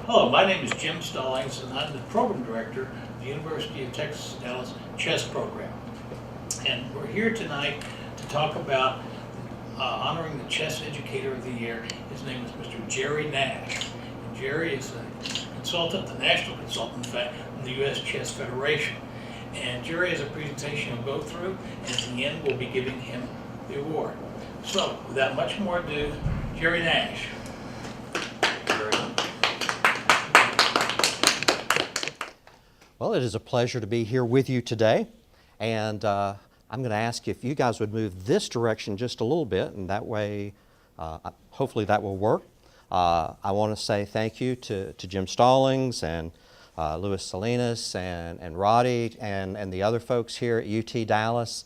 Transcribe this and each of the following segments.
Hello, my name is Jim Stallings, and I'm the Program Director of the University of Texas Dallas Chess Program. And we're here tonight to talk about honoring the Chess Educator of the Year. His name is Mr. Jerry Nash. And Jerry is a consultant, the national consultant, in fact, from the U.S. Chess Federation. And Jerry has a presentation he'll go through, and at the end we'll be giving him the award. So, without much more ado, Jerry Nash. Well, it is a pleasure to be here with you today, and I'm going to ask if you guys would move this direction just a little bit, and that way, hopefully that will work. I want to say thank you to Jim Stallings and Louis Salinas and Roddy and the other folks here at UT Dallas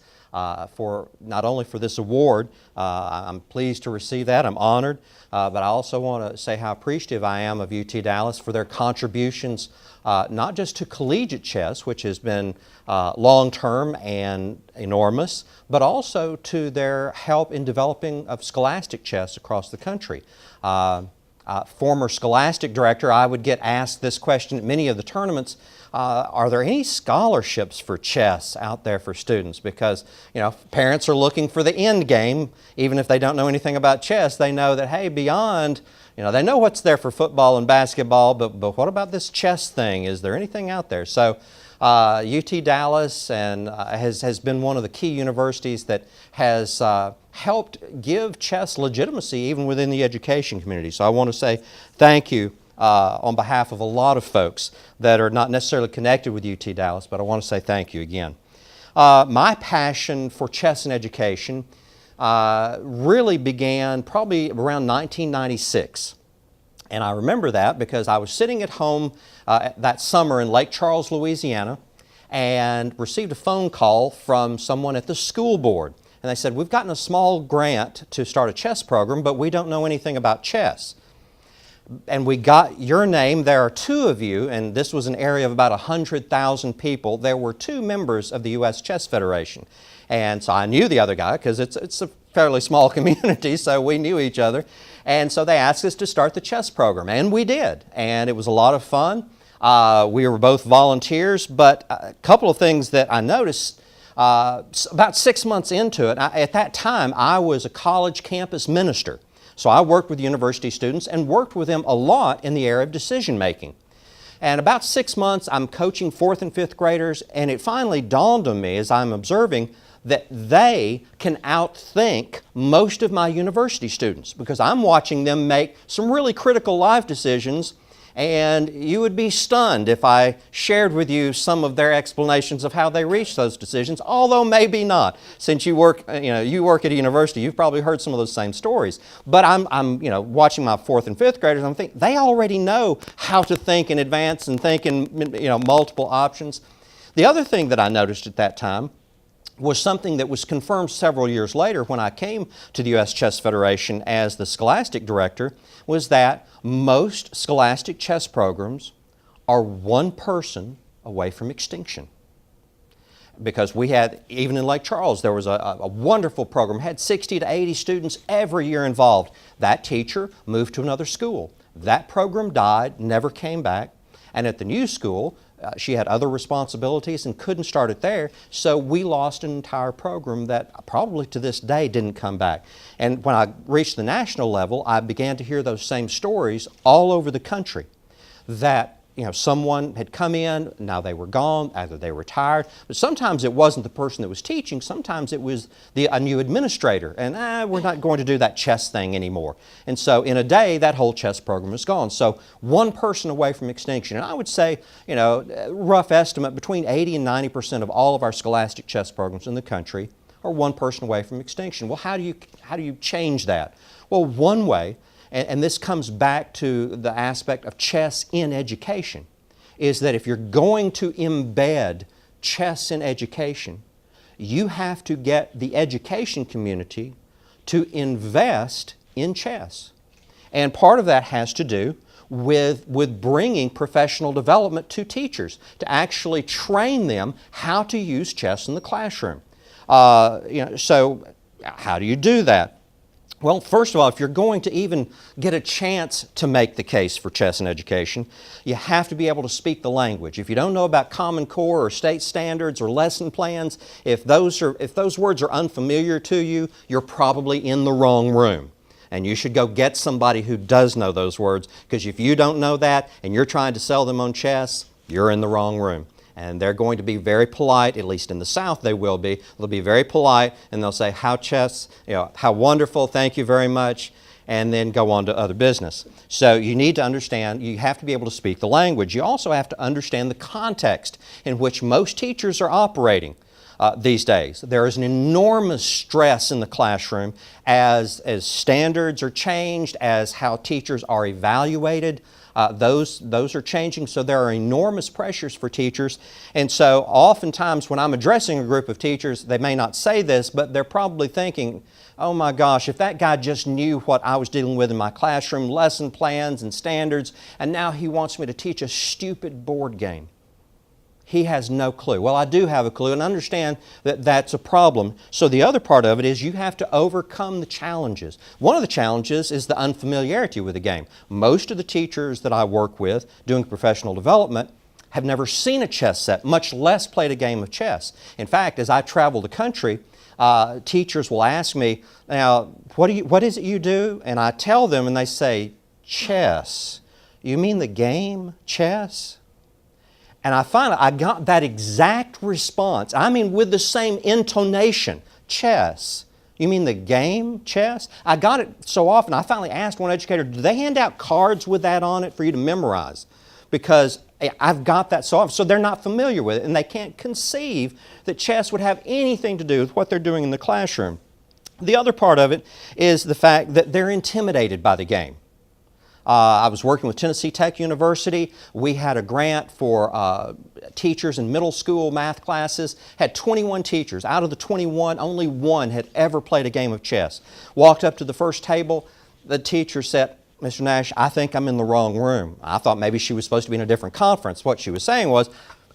for not only for this award. I'm pleased to receive that. I'm honored, but I also want to say how appreciative I am of UT Dallas for their contributions, not just to collegiate chess, which has been long-term and enormous, but also to their help in developing of scholastic chess across the country. Former scholastic director, I would get asked this question at many of the tournaments, are there any scholarships for chess out there for students? Because, you know, parents are looking for the end game. Even if they don't know anything about chess, they know that, hey, beyond, you know, they know what's there for football and basketball, but what about this chess thing? Is there anything out there? So UT Dallas has been one of the key universities that has helped give chess legitimacy even within the education community. So I want to say thank you on behalf of a lot of folks that are not necessarily connected with UT Dallas, but I want to say thank you again. My passion for chess and education really began probably around 1996. And I remember that because I was sitting at home that summer in Lake Charles, Louisiana, and received a phone call from someone at the school board. And they said, we've gotten a small grant to start a chess program, but we don't know anything about chess. And we got your name. There are two of you, and this was an area of about 100,000 people. There were two members of the U.S. Chess Federation. And so I knew the other guy because it's a fairly small community, so we knew each other. And so they asked us to start the chess program, and we did. And it was a lot of fun. We were both volunteers, but a couple of things that I noticed about 6 months into it, at that time I was a college campus minister. So I worked with university students and worked with them a lot in the area of decision making. And about 6 months I'm coaching 4th and 5th graders, and it finally dawned on me as I'm observing that they can outthink most of my university students because I'm watching them make some really critical life decisions, and you would be stunned if I shared with you some of their explanations of how they reached those decisions, although maybe not. Since you work at a university, you've probably heard some of those same stories. But I'm watching my 4th and 5th graders, and I'm thinking they already know how to think in advance and think in multiple options. The other thing that I noticed at that time was something that was confirmed several years later when I came to the U.S. Chess Federation as the scholastic director, was that most scholastic chess programs are one person away from extinction. Because we had, even in Lake Charles, there was a wonderful program, had 60 to 80 students every year involved. That teacher moved to another school. That program died, never came back, and at the new school, she had other responsibilities and couldn't start it there, so we lost an entire program that probably to this day didn't come back. And when I reached the national level, I began to hear those same stories all over the country that someone had come in, now they were gone, either they retired, but sometimes it wasn't the person that was teaching, sometimes it was a new administrator, and we're not going to do that chess thing anymore. And so in a day, that whole chess program is gone. So one person away from extinction. And I would say, rough estimate, between 80 and 90% of all of our scholastic chess programs in the country are one person away from extinction. Well, how do you change that? Well, one way, and this comes back to the aspect of chess in education, is that if you're going to embed chess in education, you have to get the education community to invest in chess. And part of that has to do with bringing professional development to teachers, to actually train them how to use chess in the classroom. So how do you do that? Well, first of all, if you're going to even get a chance to make the case for chess in education, you have to be able to speak the language. If you don't know about Common Core or state standards or lesson plans, if those words are unfamiliar to you, you're probably in the wrong room. And you should go get somebody who does know those words, because if you don't know that and you're trying to sell them on chess, you're in the wrong room. And they're going to be very polite, at least in the South they will be. They'll be very polite and they'll say, how chess, how wonderful, thank you very much, and then go on to other business. So you need to understand, you have to be able to speak the language. You also have to understand the context in which most teachers are operating these days. There is an enormous stress in the classroom as standards are changed, as how teachers are evaluated. Those are changing, so there are enormous pressures for teachers. And so oftentimes when I'm addressing a group of teachers, they may not say this, but they're probably thinking, oh my gosh, if that guy just knew what I was dealing with in my classroom, lesson plans and standards, and now he wants me to teach a stupid board game. He has no clue. Well, I do have a clue and understand that that's a problem. So the other part of it is you have to overcome the challenges. One of the challenges is the unfamiliarity with the game. Most of the teachers that I work with doing professional development have never seen a chess set, much less played a game of chess. In fact, as I travel the country, teachers will ask me, now, what is it you do? And I tell them and they say, chess. You mean the game, chess? And I got that exact response. I mean, with the same intonation, chess. You mean the game, chess? I got it so often. I finally asked one educator, do they hand out cards with that on it for you to memorize? Because I've got that so often. So they're not familiar with it, and they can't conceive that chess would have anything to do with what they're doing in the classroom. The other part of it is the fact that they're intimidated by the game. I was working with Tennessee Tech University. We had a grant for teachers in middle school math classes. Had 21 teachers. Out of the 21, only one had ever played a game of chess. Walked up to the first table. The teacher said, Mr. Nash, I think I'm in the wrong room. I thought maybe she was supposed to be in a different conference. What she was saying was,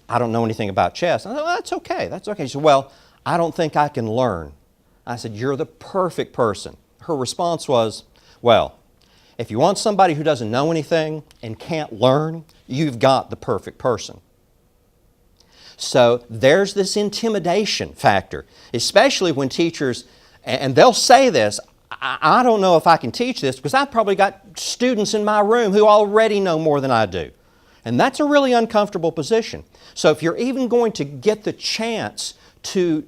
I don't know anything about chess. I said, well, that's okay. That's okay. She said, well, I don't think I can learn. I said, you're the perfect person. Her response was, well, if you want somebody who doesn't know anything and can't learn, you've got the perfect person. So there's this intimidation factor, especially when teachers, and they'll say this, I don't know if I can teach this because I've probably got students in my room who already know more than I do. And that's a really uncomfortable position. So if you're even going to get the chance to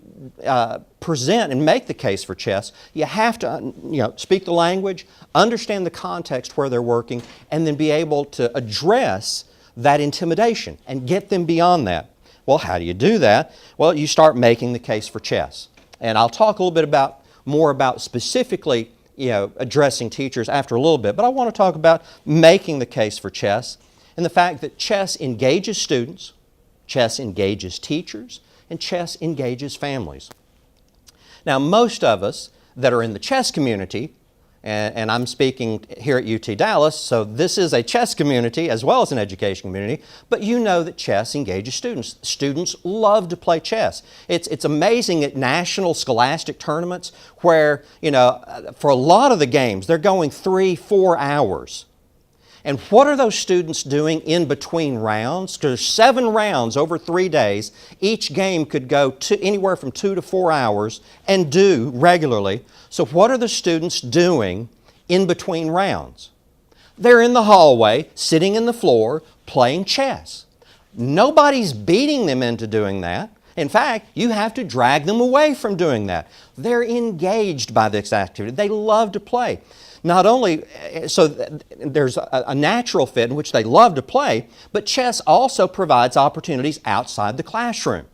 present and make the case for chess, you have to speak the language, understand the context where they're working, and then be able to address that intimidation and get them beyond that. Well, how do you do that? Well, you start making the case for chess. And I'll talk a little bit more about specifically addressing teachers after a little bit, but I want to talk about making the case for chess and the fact that chess engages students, chess engages teachers, and chess engages families. Now, most of us that are in the chess community, and I'm speaking here at UT Dallas, so this is a chess community as well as an education community, but you know that chess engages students. Students love to play chess. It's amazing at national scholastic tournaments where, for a lot of the games, they're going 3-4 hours. And what are those students doing in between rounds? Because there's 7 rounds over 3 days. Each game could go anywhere from 2 to 4 hours and do regularly. So what are the students doing in between rounds? They're in the hallway, sitting in the floor, playing chess. Nobody's beating them into doing that. In fact, you have to drag them away from doing that. They're engaged by this activity. They love to play. Not only, so there's a natural fit in which they love to play, but chess also provides opportunities outside the classroom.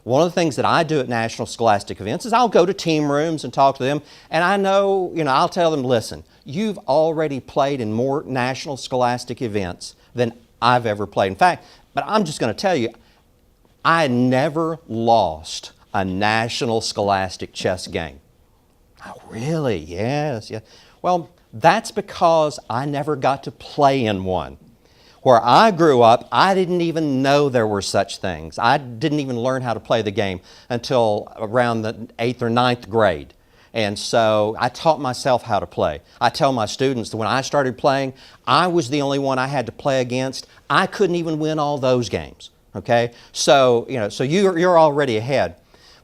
One of the things that I do at national scholastic events is I'll go to team rooms and talk to them, and I'll tell them, listen, you've already played in more national scholastic events than I've ever played. In fact, but I'm just going to tell you, I never lost a national scholastic chess game. Oh, really? Yes. Well, that's because I never got to play in one. Where I grew up, I didn't even know there were such things. I didn't even learn how to play the game until around the 8th or 9th grade. And so I taught myself how to play. I tell my students that when I started playing, I was the only one I had to play against. I couldn't even win all those games, okay? So, so you're already ahead.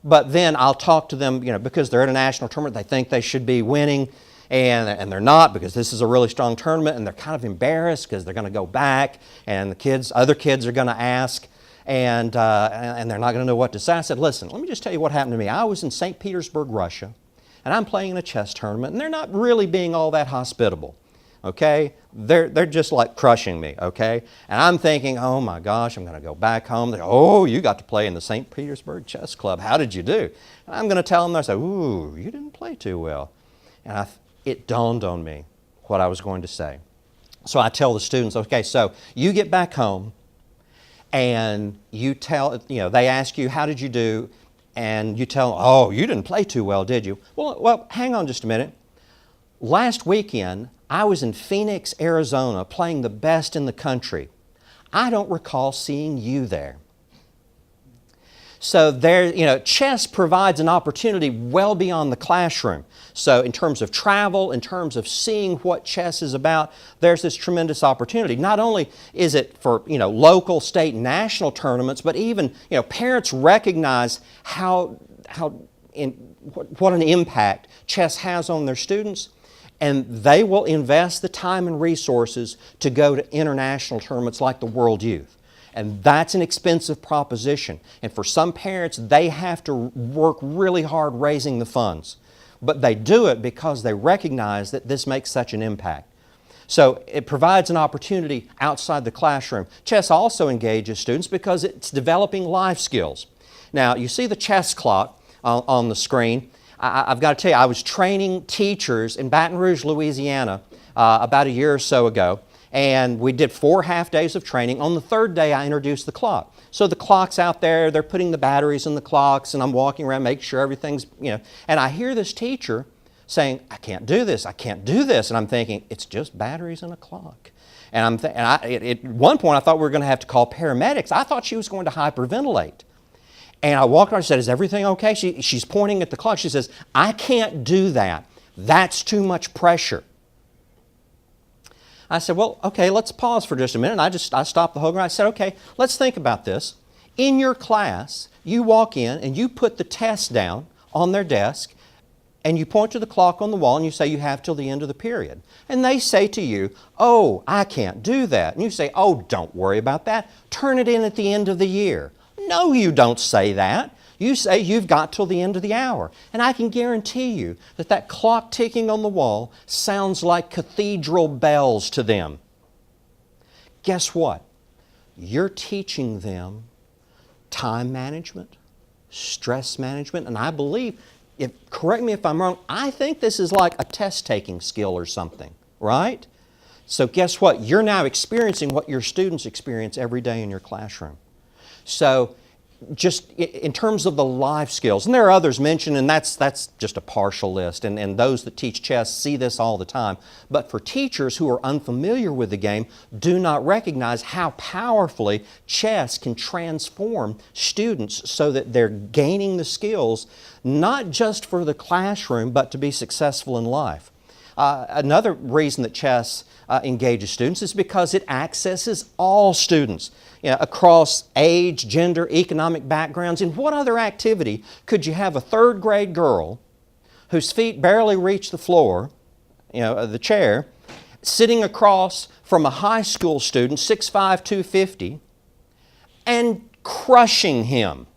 But then I'll talk to them, because they're at a national tournament, they think they should be winning, and they're not, because this is a really strong tournament, and they're kind of embarrassed because they're going to go back, and other kids are going to ask, and they're not going to know what to say. I said, listen, let me just tell you what happened to me. I was in St. Petersburg, Russia, and I'm playing in a chess tournament, and they're not really being all that hospitable, okay? They're just like crushing me, okay? And I'm thinking, oh my gosh, I'm going to go back home. They go, oh, you got to play in the St. Petersburg Chess Club. How did you do? And I'm going to tell them, I say, ooh, you didn't play too well. And it dawned on me what I was going to say. So I tell the students, okay, so you get back home, and you tell, they ask you, how did you do? And you tell them, oh, you didn't play too well, did you? Well, hang on just a minute. Last weekend, I was in Phoenix, Arizona, playing the best in the country. I don't recall seeing you there. So chess provides an opportunity well beyond the classroom. So in terms of travel, in terms of seeing what chess is about, there's this tremendous opportunity. Not only is it for, local, state, and national tournaments, but even, parents recognize what an impact chess has on their students, and they will invest the time and resources to go to international tournaments like the World Youth. And that's an expensive proposition. And for some parents, they have to work really hard raising the funds. But they do it because they recognize that this makes such an impact. So it provides an opportunity outside the classroom. Chess also engages students because it's developing life skills. Now, you see the chess clock on the screen. I've got to tell you, I was training teachers in Baton Rouge, Louisiana, about a year or so ago. And we did 4 half days of training. On the 3rd day, I introduced the clock. So the clock's out there, they're putting the batteries in the clocks, and I'm walking around making sure everything's, And I hear this teacher saying, I can't do this, I can't do this. And I'm thinking, it's just batteries and a clock. And at one point, I thought we were going to have to call paramedics. I thought she was going to hyperventilate. And I walked over and said, is everything okay? She's pointing at the clock. She says, I can't do that. That's too much pressure. I said, well, okay, let's pause for just a minute. And I stopped the whole group. I said, okay, let's think about this. In your class, you walk in and you put the test down on their desk, and you point to the clock on the wall and you say you have till the end of the period. And they say to you, oh, I can't do that. And you say, oh, don't worry about that. Turn it in at the end of the year. No, you don't say that. You say you've got till the end of the hour. And I can guarantee you that that clock ticking on the wall sounds like cathedral bells to them. Guess what? You're teaching them time management, stress management, and I believe, correct me if I'm wrong, I think this is like a test-taking skill or something, right? So guess what? You're now experiencing what your students experience every day in your classroom. So just in terms of the life skills, and there are others mentioned, and that's just a partial list, and those that teach chess see this all the time. But for teachers who are unfamiliar with the game, do not recognize how powerfully chess can transform students so that they're gaining the skills, not just for the classroom, but to be successful in life. Another reason that chess engages students is because it accesses all students across age, gender, economic backgrounds. In what other activity could you have a 3rd grade girl whose feet barely reach the floor, the chair, sitting across from a high school student, 6'5", 250, and crushing him?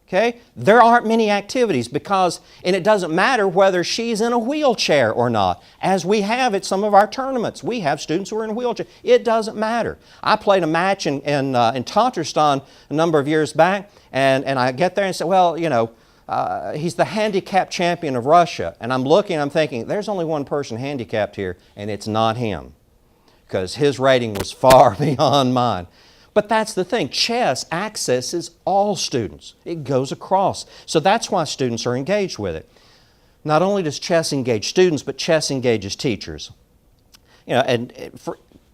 Okay? There aren't many activities and it doesn't matter whether she's in a wheelchair or not. As we have at some of our tournaments, we have students who are in a wheelchair. It doesn't matter. I played a match in Tatarstan a number of years back, and I get there and say, well, he's the handicap champion of Russia. And I'm thinking, there's only one person handicapped here, and it's not him, because his rating was far beyond mine. But that's the thing. Chess accesses all students. It goes across. So that's why students are engaged with it. Not only does chess engage students, but chess engages teachers.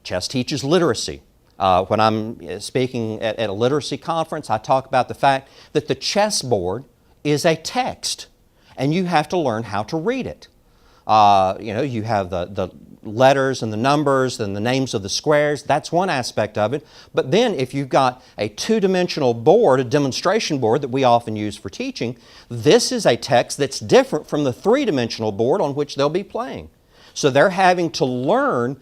Chess teaches literacy. When I'm speaking at a literacy conference, I talk about the fact that the chessboard is a text. and you have to learn how to read it. You have the letters and the numbers and the names of the squares. That's one aspect of it. But then if you've got a two-dimensional board, a demonstration board that we often use for teaching, this is a text that's different from the three-dimensional board on which they'll be playing. So they're having to learn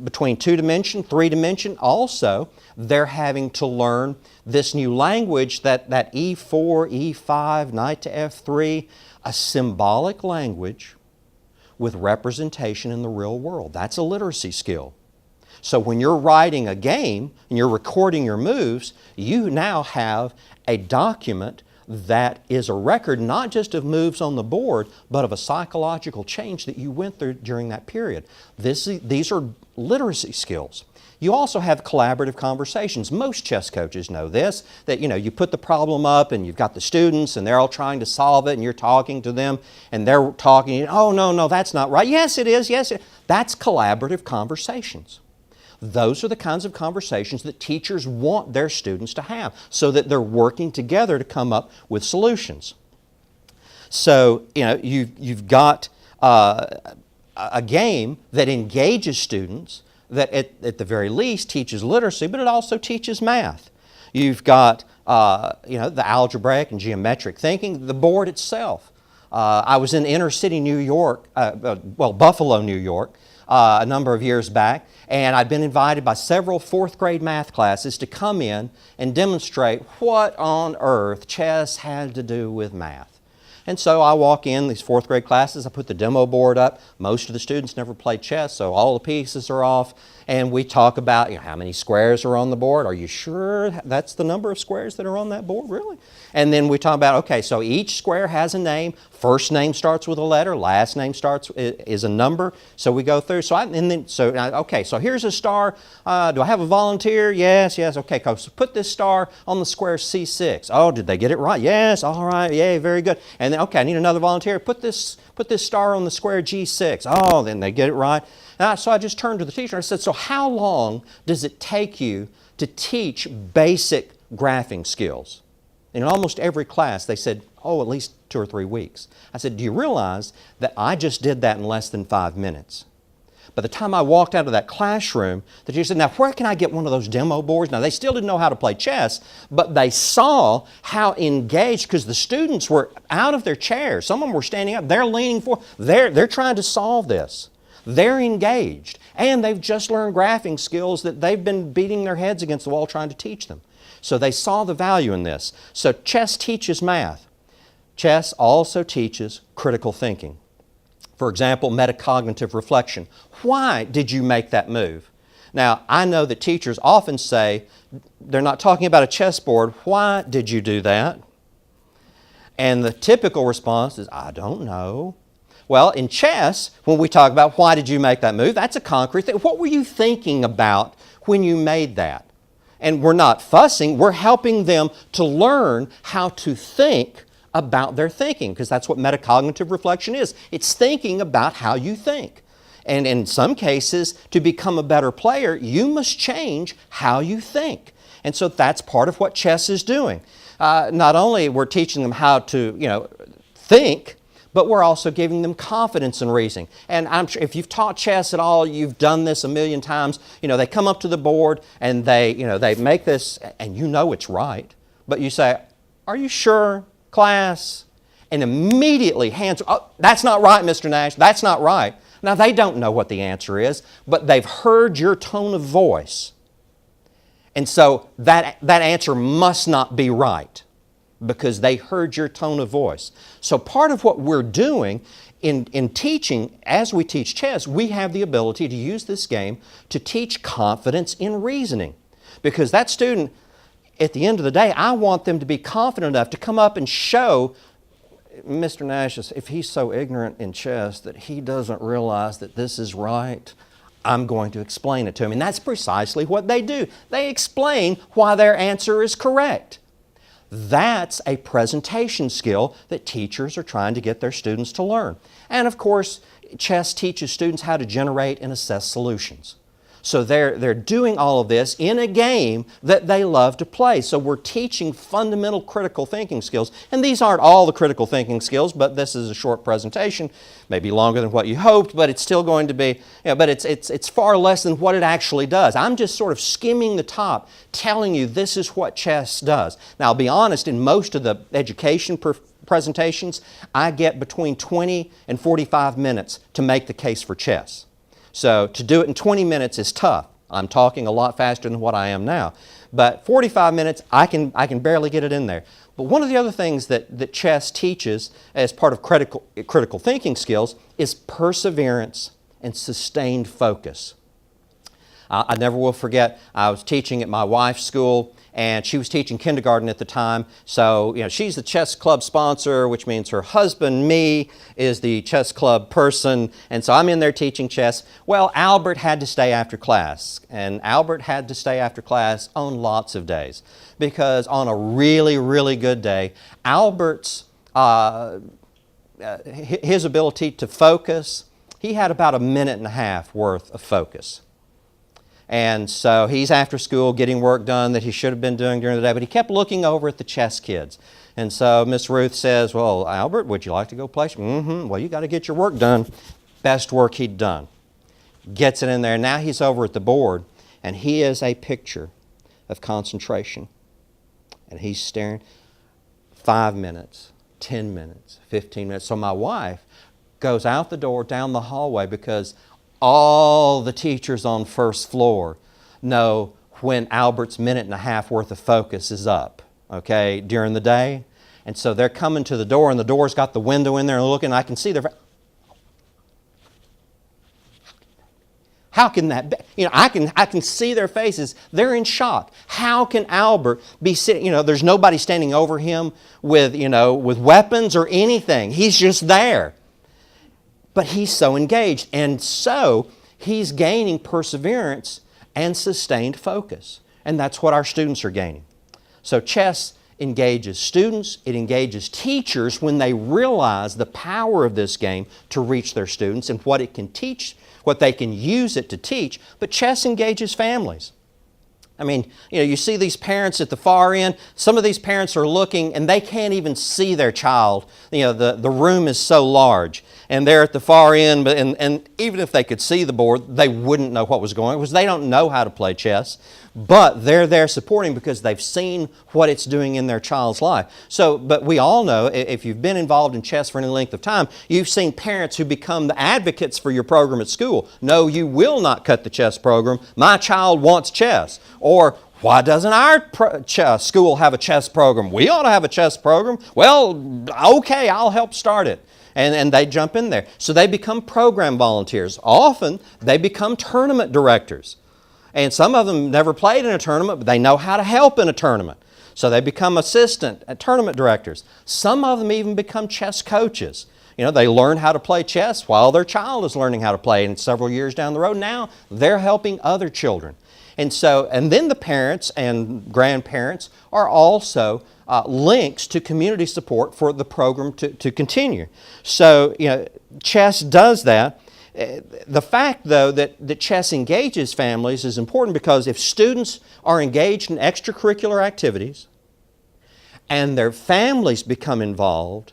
between two-dimension, three-dimension. Also, they're having to learn this new language, that E4, E5, knight to F3, a symbolic language with representation in the real world. That's a literacy skill. So when you're writing a game and you're recording your moves, you now have a document that is a record not just of moves on the board, but of a psychological change that you went through during that period. These are literacy skills. You also have collaborative conversations. Most chess coaches know this, that you put the problem up and you've got the students and they're all trying to solve it and you're talking to them and they're talking, oh, no, that's not right. Yes, it is. Yes, that's collaborative conversations. Those are the kinds of conversations that teachers want their students to have so that they're working together to come up with solutions. So, you've got a game that engages students, that at the very least teaches literacy, but it also teaches math. You've got the algebraic and geometric thinking, the board itself. I was in inner city New York, Buffalo, New York, a number of years back, and I'd been invited by several fourth grade math classes to come in and demonstrate what on earth chess had to do with math. And so I walk in these fourth grade classes, I put the demo board up. Most of the students never played chess, so all the pieces are off. And we talk about how many squares are on the board. Are you sure that's the number of squares that are on that board? Really? And then we talk about, okay, so each square has a name. First name starts with a letter. Last name is a number. So we go through. So here's a star. Do I have a volunteer? Yes. Okay, so put this star on the square C6. Oh, did they get it right? Yes. All right. Yay. Very good. And then, okay, I need another volunteer. Put this star on the square G6. Oh, then they get it right. So I just turned to the teacher and I said, so how long does it take you to teach basic graphing skills? And in almost every class, they said, at least 2 or 3 weeks. I said, do you realize that I just did that in less than 5 minutes? By the time I walked out of that classroom, the teacher said, now where can I get one of those demo boards? Now they still didn't know how to play chess, but they saw how engaged, because the students were out of their chairs. Some of them were standing up. They're leaning forward. They're trying to solve this. They're engaged. And they've just learned graphing skills that they've been beating their heads against the wall trying to teach them. So they saw the value in this. So chess teaches math. Chess also teaches critical thinking. For example, metacognitive reflection. Why did you make that move? Now, I know that teachers often say, they're not talking about a chessboard, why did you do that? And the typical response is, I don't know. Well, in chess, when we talk about why did you make that move, that's a concrete thing. What were you thinking about when you made that? And we're not fussing, we're helping them to learn how to think about their thinking, because that's what metacognitive reflection is. It's thinking about how you think. And in some cases, to become a better player, you must change how you think. And so that's part of what chess is doing. Not only we're teaching them how to, think, but we're also giving them confidence in reasoning. And I'm sure if you've taught chess at all, you've done this a million times. They come up to the board and they make this, and it's right. But you say, are you sure, class? And immediately hands, oh, that's not right, Mr. Nash, that's not right. Now they don't know what the answer is, but they've heard your tone of voice. And so that answer must not be right, because they heard your tone of voice. So part of what we're doing in teaching, as we teach chess, we have the ability to use this game to teach confidence in reasoning. Because that student, at the end of the day, I want them to be confident enough to come up and show Mr. Nash, if he's so ignorant in chess that he doesn't realize that this is right, I'm going to explain it to him. And that's precisely what they do. They explain why their answer is correct. That's a presentation skill that teachers are trying to get their students to learn. And of course, chess teaches students how to generate and assess solutions. So they're doing all of this in a game that they love to play. So we're teaching fundamental critical thinking skills. And these aren't all the critical thinking skills, but this is a short presentation, maybe longer than what you hoped, but it's still going to be, but it's far less than what it actually does. I'm just sort of skimming the top, telling you this is what chess does. Now, I'll be honest, in most of the education presentations, I get between 20 and 45 minutes to make the case for chess. So to do it in 20 minutes is tough. I'm talking a lot faster than what I am now. But 45 minutes, I can barely get it in there. But one of the other things that chess teaches as part of critical thinking skills is perseverance and sustained focus. I never will forget, I was teaching at my wife's school, and she was teaching kindergarten at the time. So, she's the chess club sponsor, which means her husband, me, is the chess club person. And so I'm in there teaching chess. Well, Albert had to stay after class. And Albert had to stay after class on lots of days. Because on a really, really good day, Albert's, his ability to focus, he had about a minute and a half worth of focus. And so he's after school getting work done that he should have been doing during the day, but he kept looking over at the chess kids. And so Miss Ruth says, well, Albert, would you like to go play? Well, you got to get your work done. Best work he'd done. Gets it in there. Now he's over at the board, and he is a picture of concentration. And he's staring 5 minutes, 10 minutes, 15 minutes. So my wife goes out the door, down the hallway, because all the teachers on first floor know when Albert's minute and a half worth of focus is up, okay, during the day. And so they're coming to the door, and the door's got the window in there and looking, and I can see their how can that be? I can see their faces. They're in shock. How can Albert be sitting, there's nobody standing over him with weapons or anything. He's just there. But he's so engaged, and so he's gaining perseverance and sustained focus. And that's what our students are gaining. So chess engages students, it engages teachers when they realize the power of this game to reach their students and what it can teach, what they can use it to teach. But chess engages families. I mean, you see these parents at the far end. Some of these parents are looking and they can't even see their child. The room is so large. And they're at the far end, and even if they could see the board, they wouldn't know what was going on because they don't know how to play chess. But they're there supporting because they've seen what it's doing in their child's life. But we all know, if you've been involved in chess for any length of time, you've seen parents who become the advocates for your program at school. No, you will not cut the chess program. My child wants chess. Or, why doesn't our school have a chess program? We ought to have a chess program. Well, okay, I'll help start it. And they jump in there. So they become program volunteers. Often, they become tournament directors. And some of them never played in a tournament, but they know how to help in a tournament. So they become assistant tournament directors. Some of them even become chess coaches. They learn how to play chess while their child is learning how to play. And several years down the road now, they're helping other children. And then the parents and grandparents are also links to community support for the program to continue. So, chess does that. The fact, though, that chess engages families is important because if students are engaged in extracurricular activities and their families become involved,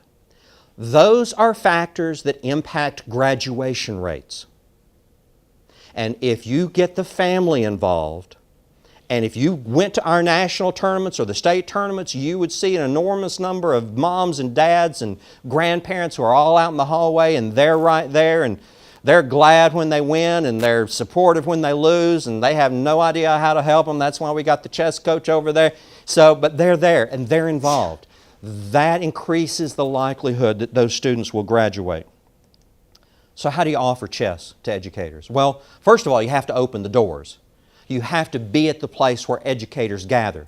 those are factors that impact graduation rates. And if you get the family involved, and if you went to our national tournaments or the state tournaments, you would see an enormous number of moms and dads and grandparents who are all out in the hallway, and they're right there, and they're glad when they win, and they're supportive when they lose, and they have no idea how to help them. That's why we got the chess coach over there. But they're there, and they're involved. That increases the likelihood that those students will graduate. So how do you offer chess to educators? Well, first of all, you have to open the doors. You have to be at the place where educators gather.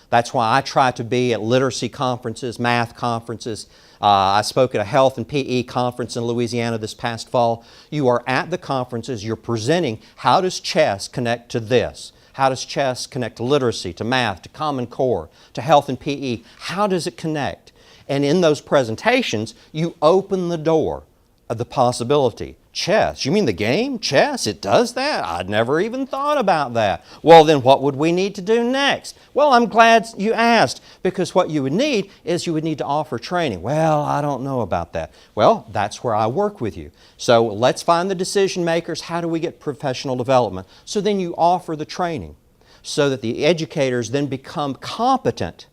That's why I try to be at literacy conferences, math conferences. I spoke at a health and PE conference in Louisiana this past fall. You are at the conferences, you're presenting how does chess connect to this? How does chess connect to literacy, to math, to Common Core, to health and PE? How does it connect? And in those presentations, you open the door of the possibility Chess? You mean the game? Chess? It does that? I'd never even thought about that. Well, then what would we need to do next? Well, I'm glad you asked, because what you would need is you would need to offer training. Well, I don't know about that. Well, that's where I work with you. So let's find the decision makers. How do we get professional development? So then you offer the training so that the educators then become competent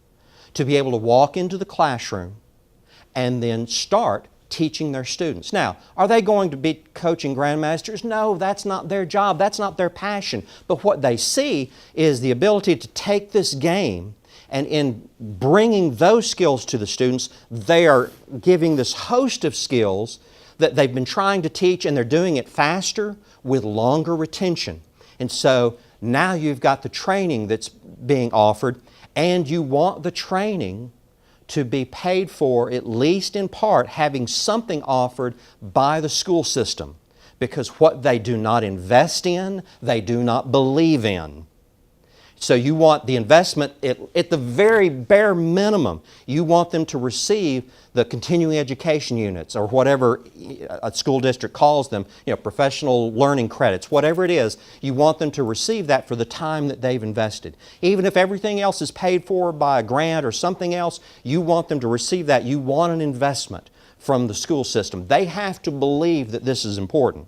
to be able to walk into the classroom and then start teaching their students. Now, are they going to be coaching grandmasters? No, that's not their job. That's not their passion. But what they see is the ability to take this game, and in bringing those skills to the students, they are giving this host of skills that they've been trying to teach, and they're doing it faster with longer retention. And so now you've got the training that's being offered, and you want the training to be paid for, at least in part, having something offered by the school system. Because what they do not invest in, they do not believe in. So you want the investment at the very bare minimum. You want them to receive the continuing education units, or whatever a school district calls them, professional learning credits, whatever it is. You want them to receive that for the time that they've invested. Even if everything else is paid for by a grant or something else, you want them to receive that. You want an investment from the school system. They have to believe that this is important.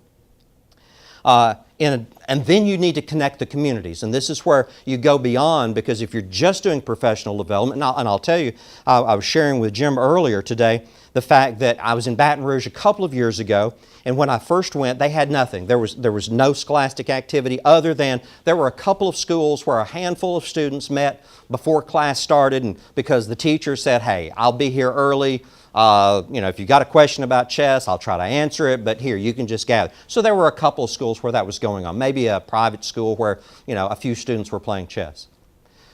And then you need to connect the communities. And this is where you go beyond, because if you're just doing professional development, and I'll tell you, I was sharing with Jim earlier today the fact that I was in Baton Rouge a couple of years ago, and when I first went, they had nothing. There was no scholastic activity other than there were a couple of schools where a handful of students met before class started, and because the teacher said, hey, I'll be here early. If you've got a question about chess, I'll try to answer it, but here, you can just gather. So there were a couple of schools where that was going on. Maybe a private school where, a few students were playing chess.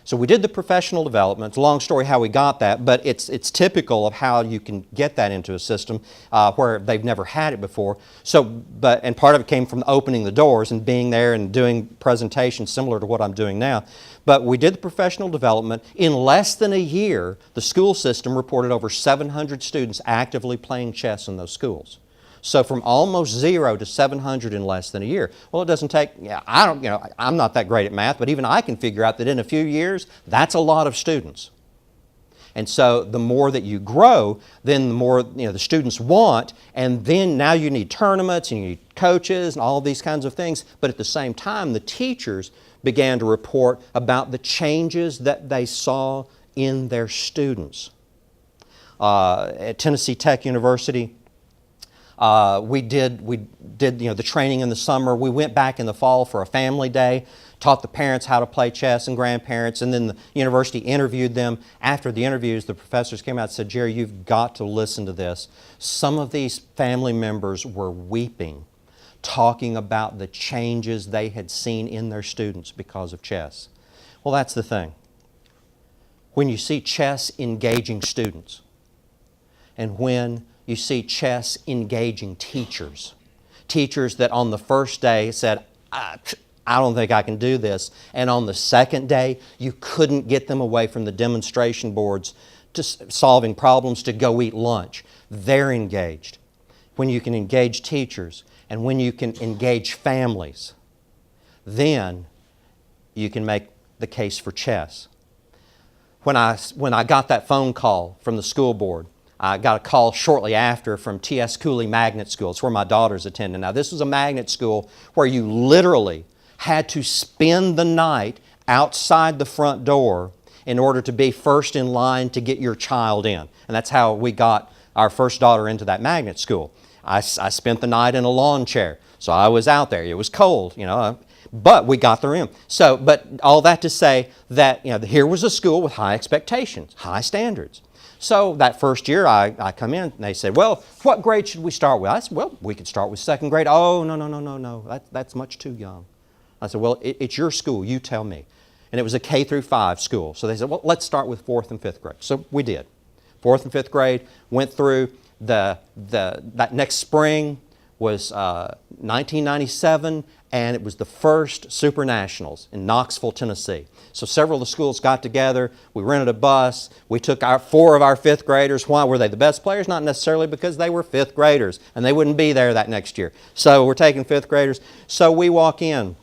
So we did the professional development. It's a long story how we got that, but it's typical of how you can get that into a system where they've never had it before. And part of it came from opening the doors and being there and doing presentations similar to what I'm doing now. But we did the professional development. In less than a year, the school system reported over 700 students actively playing chess in those schools. So from almost 0 to 700 in less than a year. Well, it doesn't take, I'm not that great at math, but even I can figure out that in a few years, that's a lot of students. And so the more that you grow, then the more the students want, and then now you need tournaments and you need coaches and all these kinds of things. But at the same time, the teachers began to report about the changes that they saw in their students. At Tennessee Tech University, we did the training in the summer. We went back in the fall for a family day, taught the parents how to play chess and grandparents, and then the university interviewed them. After the interviews, the professors came out and said, Jerry, you've got to listen to this. Some of these family members were weeping, talking about the changes they had seen in their students because of chess. Well, that's the thing. When you see chess engaging students, and when you see chess engaging teachers that on the first day said, I don't think I can do this, and on the second day, you couldn't get them away from the demonstration boards to solving problems to go eat lunch. They're engaged. When you can engage teachers and when you can engage families, then you can make the case for chess. When I got that phone call from the school board, I got a call shortly after from T.S. Cooley Magnet School. It's where my daughter's attending. Now, this was a magnet school where you literally had to spend the night outside the front door in order to be first in line to get your child in. And that's how we got our first daughter into that magnet school. I spent the night in a lawn chair, so I was out there. It was cold, but we got her in. So, but all that to say that here was a school with high expectations, high standards. So that first year I come in and they said, well, what grade should we start with? I said, well, we could start with second grade. Oh, no, that's much too young. I said, well, it's your school, you tell me. And it was a K through 5 school. So they said, well, let's start with 4th and 5th grade. So we did. 4th and 5th grade, went through that next spring. was 1997, and it was the first Super Nationals in Knoxville, Tennessee. So several of the schools got together. We rented a bus. We took 4 of our 5th graders. Why were they the best players? Not necessarily because they were 5th graders, and they wouldn't be there that next year. So we're taking 5th graders. So we walk in,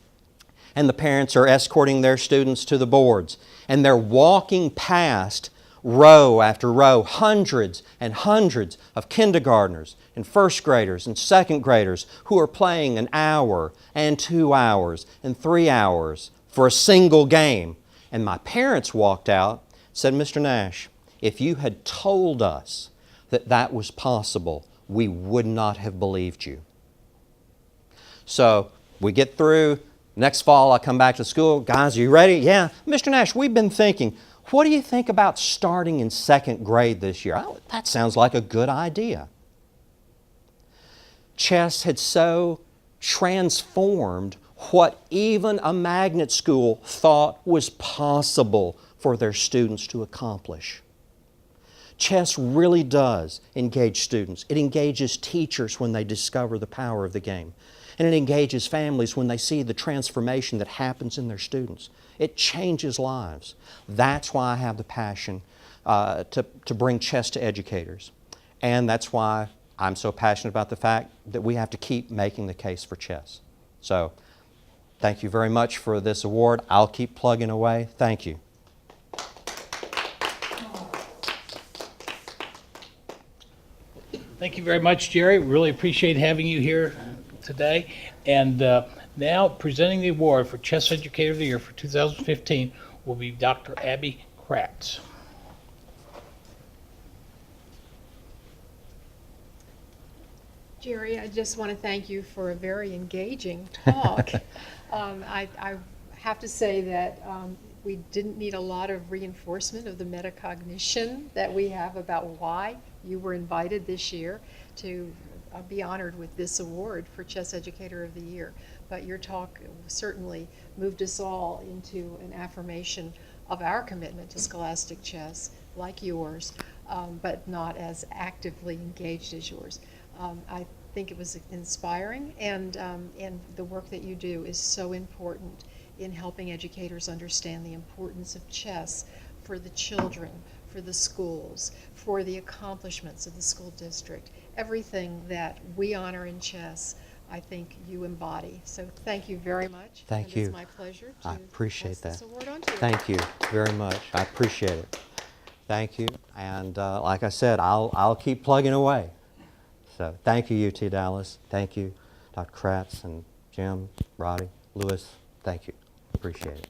and the parents are escorting their students to the boards, and they're walking past row after row, hundreds and hundreds of kindergartners and 1st graders and 2nd graders who are playing an hour and 2 hours and 3 hours for a single game. And my parents walked out and said, "Mr. Nash, if you had told us that that was possible, we would not have believed you." So we get through. Next fall, I come back to school. "Guys, are you ready?" "Yeah." "Mr. Nash, we've been thinking, what do you think about starting in 2nd grade this year?" "Oh, that sounds like a good idea." Chess had so transformed what even a magnet school thought was possible for their students to accomplish. Chess really does engage students. It engages teachers when they discover the power of the game. And it engages families when they see the transformation that happens in their students. It changes lives. That's why I have the passion to bring chess to educators. And that's why I'm so passionate about the fact that we have to keep making the case for chess. So, thank you very much for this award. I'll keep plugging away. Thank you. Thank you very much, Jerry. Really appreciate having you here today. And now presenting the award for Chess Educator of the Year for 2015 will be Dr. Abbey Kratz. Jerry, I just want to thank you for a very engaging talk. I have to say that we didn't need a lot of reinforcement of the metacognition that we have about why you were invited this year to be honored with this award for Chess Educator of the Year. But your talk certainly moved us all into an affirmation of our commitment to scholastic chess, like yours, but not as actively engaged as yours. I think it was inspiring, and the work that you do is so important in helping educators understand the importance of chess for the children, for the schools, for the accomplishments of the school district. Everything that we honor in chess, I think you embody. So thank you very much. Thank you. It's my pleasure to I appreciate pass that. this award on to you. Thank you very much. I appreciate it. Thank you. And like I said, I'll keep plugging away. So thank you, UT Dallas. Thank you, Dr. Kratz and Jim, Roddy, Lewis. Thank you. Appreciate it.